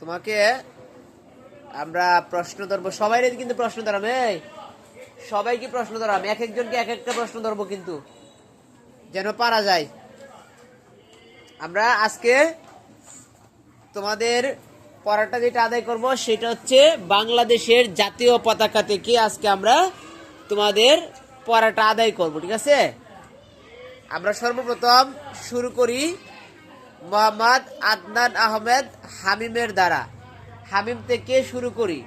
তোমাকে আমরা প্রশ্ন ধরবো, সবাই কিন্তু প্রশ্ন ধরাম, সবাইকে প্রশ্ন ধরাম, এক একজনকে এক একটা প্রশ্ন ধরবো কিন্তু যেন পারা যায়। আমরা আজকে তোমাদের পড়াটা যেটা আদায় করব সেটা হচ্ছে বাংলাদেশের জাতীয় পতাকা থেকে আজকে আমরা তোমাদের পড়াটা আদায় করব, ঠিক আছে? আমরা সর্বপ্রথম শুরু করি মোহাম্মদ আদনান আহমেদ হামিমের দ্বারা। হামিম থেকে শুরু করি।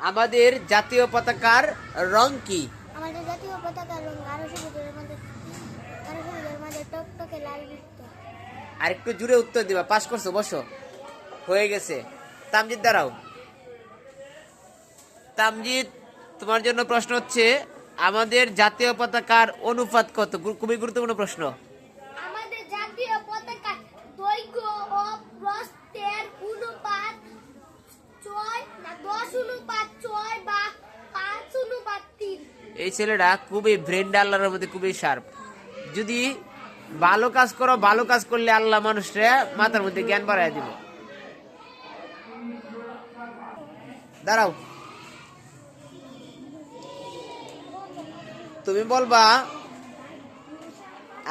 আমাদের জাতীয় পতাকার রং কি? আমাদের জাতীয় পতাকার রং মধ্যে টকটকে লাল বৃত্ত। আর একটু জুড়ে উত্তর দিবা, পাস করছো, বসো, হয়ে গেছে। তামজিদ দাঁড়াও। তামজিদ, তোমার জন্য প্রশ্ন হচ্ছে আমাদের জাতীয় পতাকার অনুপাত কত? খুবই গুরুত্বপূর্ণ প্রশ্ন। আমাদের জাতীয় পতাকার দৈর্ঘ্য ও প্রস্থের অনুপাত 10:6 বা 5:3। এই ছেলেটা খুবই ব্রেন আল্লাহর মধ্যে খুবই শার্প। যদি ভালো কাজ করো, ভালো কাজ করলে আল্লাহ মানুষরা মাথার মধ্যে জ্ঞান বাড়ায় দিব। দাঁড়াও, তুমি বলবা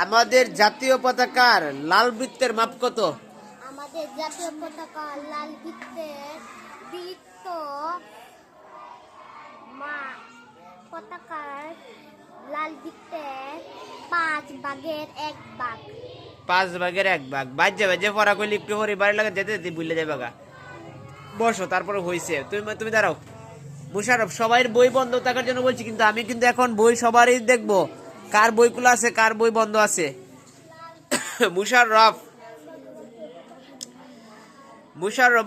আমাদের জাতীয় পতাকার লাল বৃত্তের মাপ কত? আমাদের জাতীয় পতাকার লাল বৃত্তের পতাকার লাল বৃত্তের 5/1 ভাগ। 5/1 ভাগ। বাজ্যে বাজ্যে পড়া করলে একটু পরে বাড়ি লাগে যেতে যেতে ভুলে যাবে গা। বসো, তারপরে হয়েছে। তুমি দাঁড়াও। মুশারফ, সবাই বই বন্ধ থাকার জন্য বলছি, কিন্তু আমি কিন্তু এখন বই সবারই দেখবো কার বই খোলা আছে, কার বই বন্ধ আছে। মুশারফ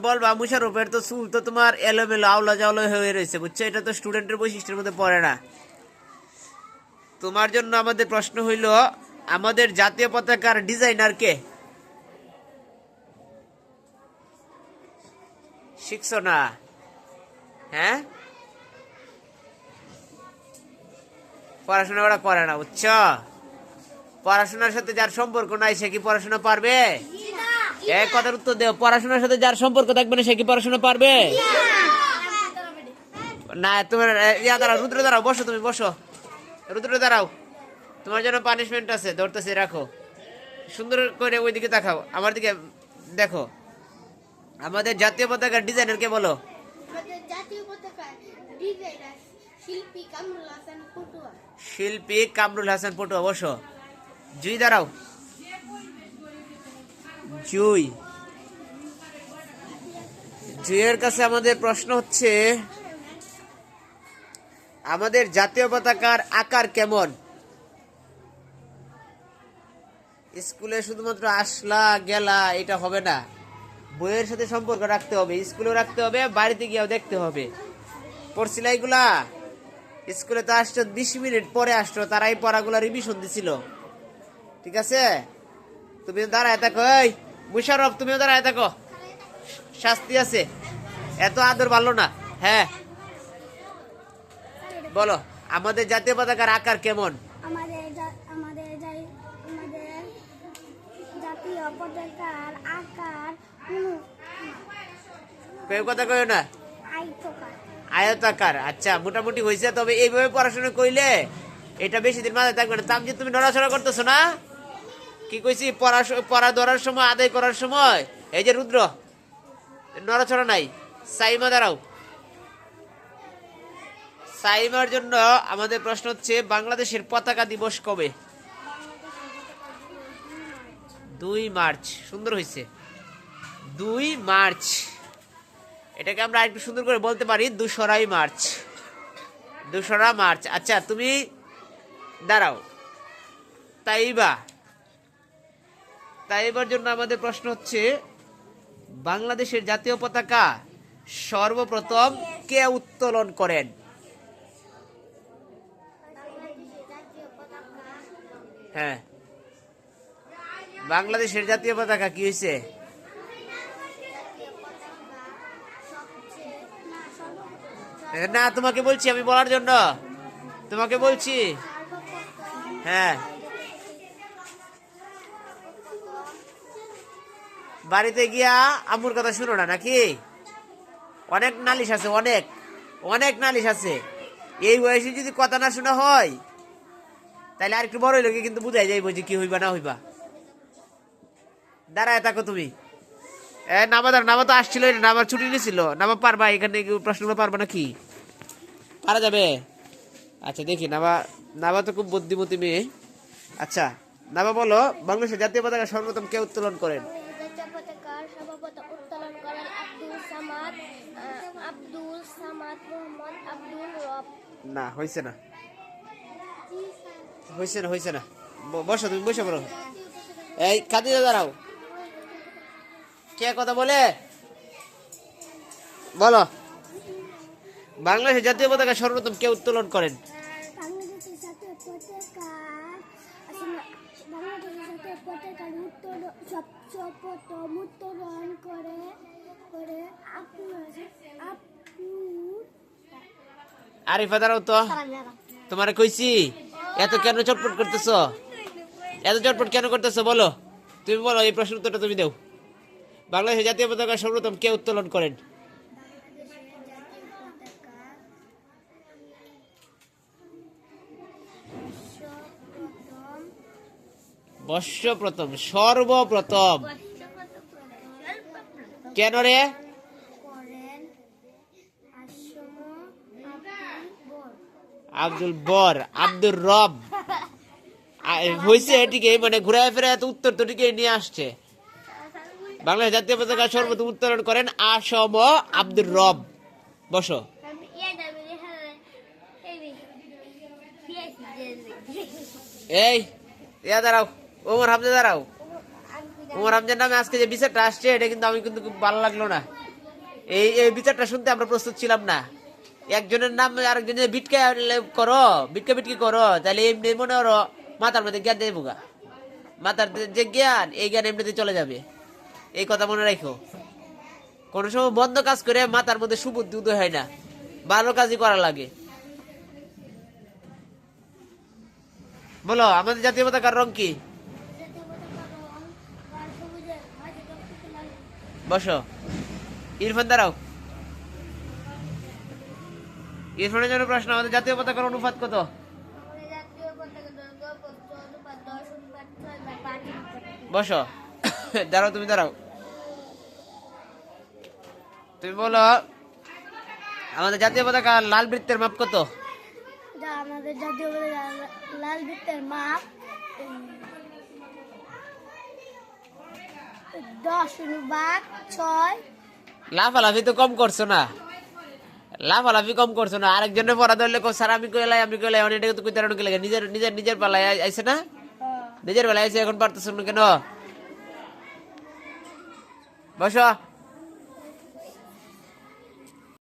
বলবা। মুশারফের তো চুল তো তোমার এলোমেলো আওলা জাওলা হয়ে রয়েছে, বুঝছো? এটা তো স্টুডেন্টের বৈশিষ্ট্যের মধ্যে পড়ে না। তোমার জন্য আমাদের প্রশ্ন হইল আমাদের জাতীয় পতাকার ডিজাইনার কে? শিখছো না? হ্যাঁ, পড়াশোনা ওরা করে না, বুঝছো? পড়াশোনার সাথে যার সম্পর্ক নাই সে কি পড়াশোনা পারবে? এক কথার উত্তর দেও। পড়াশোনার সাথে যার সম্পর্ক থাকবে না সে কি পড়াশোনা পারবে না? তোমার দাঁড়াও, রুদ্র দাঁড়াও, বসো, তুমি বসো, রুদ্র দাঁড়াও। তোমার জন্য পানিশমেন্ট আছে, ধরতেছি, রাখো। সুন্দর করে ওইদিকে তাকাও, আমার দিকে দেখো। আমাদের জাতীয় পতাকার ডিজাইনার কে বলো? আমাদের জাতীয় পতাকার ডিজাইনার শিল্পী কামরুল হাসান পটুয়া। শিল্পী কামরুল হাসান পটুয়া, বসো। জুই দাঁড়াও। জুইয়ের কাছে আমাদের প্রশ্ন হচ্ছে আমাদের জাতীয় পতাকার আকার কেমন? স্কুলে শুধুমাত্র আসলা গেলা এটা হবে না, বইয়ের সাথে সম্পর্ক রাখতে হবে, স্কুলেও রাখতে হবে, বাড়িতে গিয়েও দেখতে হবে। পড়ছিলা এগুলা? স্কুলে তো আসছো 20 মিনিট পরে আসছো, তারা এই পড়াগুলা রিভিশন দিছিল, ঠিক আছে? তুমি দাঁড়ায় থাকো। এই মুশারফ, তুমিও দাঁড়ায় থাকো, শাস্তি আছে, এত আদর ভালো না। হ্যাঁ, বলো আমাদের জাতীয় পতাকার আকার কেমন? আমাদের জাতীয় পতাকার আকার কেউ কথা কয় না, আয়তাকার। আয়তাকার। আচ্ছা, মোটামুটি হয়েছে। তবে এইভাবে পড়াশোনা করলে এটা বেশি দিন মাথায় থাকবে না। তামজিদ, তুমি নড়াচড়া করতেছো না? কি কইছি? পড়া ধরার সময়, আদায় করার সময়। এই যে রুদ্র, নড়াচড়া নাই। সাইমা দাঁড়াও। সাইমার জন্য আমাদের প্রশ্ন হচ্ছে বাংলাদেশের পতাকা দিবস কবে? 2 মার্চ। সুন্দর হয়েছে, 2 মার্চ। এটাকে আমরা একটু সুন্দর করে বলতে পারি 2রা মার্চ। 2রা মার্চ। আচ্ছা, তুমি দাঁড়াও। তাইবার জন্য আমাদের প্রশ্ন হচ্ছে বাংলাদেশের জাতীয় পতাকা সর্বপ্রথম কে উত্তোলন করেন? হ্যাঁ, বাংলাদেশের জাতীয় পতাকা কি হয়েছে? না, তোমাকে বলছি, আমি বলার জন্য তোমাকে বলছি। হ্যাঁ, বাড়িতে গিয়া আম্মুর কথা শুনো না নাকি? অনেক নালিশ আছে, অনেক অনেক নালিশ আছে। এই বয়সে যদি কথা না শোনা হয় তাহলে আর একটু বড় লোকে কিন্তু বুঝাই যাইব যে কি হইবা না হইবা। দাঁড়ায় থাকো তুমি। নামা তো আসছিল, নামা ছুটি নিয়েছিল। নামা পারবা এখানে প্রশ্নগুলো পারবা নাকি? পারা যাবে? আচ্ছা দেখি নামা তো খুব বুদ্ধিমতী মেয়ে। আচ্ছা নামা বলো, বাংলাদেশের জাতীয় পতাকা সর্বপ্রথম কে উত্তোলন করেন? জাতীয় পতাকার সর্বপ্রথম উত্তোলন করেন আব্দুল সামাদ মোহাম্মদ আব্দুল রব। না, হয়েছে না, হয়েছে না। বসো, তুমি বসে পড়ো। এই খাদিজা দাঁড়াও। কে কথা বলে বলো, বাংলাদেশের জাতীয় পতাকা সর্বপ্রথম কে উত্তোলন করেন? বাংলাদেশের জাতীয় পতাকার সর্বপ্রথম উত্তোলন করে আরিফা দাঁড়াও তো, তোমারে কইছি। এত কেন চটপট করতেছো? এত চটপট কেন করতেছো বলো? তুমি বলো, এই প্রশ্নের উত্তরটা তুমি দাও। বাংলাদেশের জাতীয় পতাকা সর্বপ্রথম কে উত্তোলন করেন? সর্বপ্রথম কেন রে? আব্দুর রব হয়েছে এটিকে, মানে ঘুরায় ফেরায় তো উত্তর তো ঠিকই নিয়ে আসছে। বাংলাদেশ জাতীয় পতাকা সর্বপ্রথম উত্তোলন করেন আসম আব্দুর রব। বসো। এই দাঁড়াও, ওমর হামজা দাঁড়াও। ওমর হামজার নামে আজকে যে বিচারটা আসছে এটা কিন্তু আমি কিন্তু খুব ভালো লাগলো না। এই বিচারটা শুনতে আমরা প্রস্তুত ছিলাম না। একজনের নাম আরেকজনের বিটকে বিটকি করো, তাহলে এমনি মনে করো মাথার মধ্যে জ্ঞান দেবো গা। মাথার যে জ্ঞান, এই জ্ঞান এমনিতে চলে যাবে। এই কথা মনে রাখো। কোন সময় বন্ধ কাজ করে মাথার মধ্যে সুবুদ্ধি উদয় হয় না, ভালো কাজই করা লাগে। বলো, আমাদের জাতীয় পতাকার রং কি? বসো। ইরফান দাঁড়াও। ইরফানের জন্য প্রশ্ন, আমাদের জাতীয় পতাকার অনুপাত কত? বসো। দাঁড়াও, তুমি দাঁড়াও। তুমি বলো, আমাদের জাতীয় পতাকা লাল বৃত্তের মাপ কত? আমাদের জাতীয় পতাকা লাল বৃত্তের মাপ 10/6। লাফালাফি তো কম করছো না, লাফালাফি কম করছো না। আরেকজনের পড়া ধরলে স্যার আমি কইলাই অনেক তো কইতে রানো লাগে। নিজের পালায় আইছে না, নিজের বেলায় আইছে, এখন পারতেছ না কেন? বসো।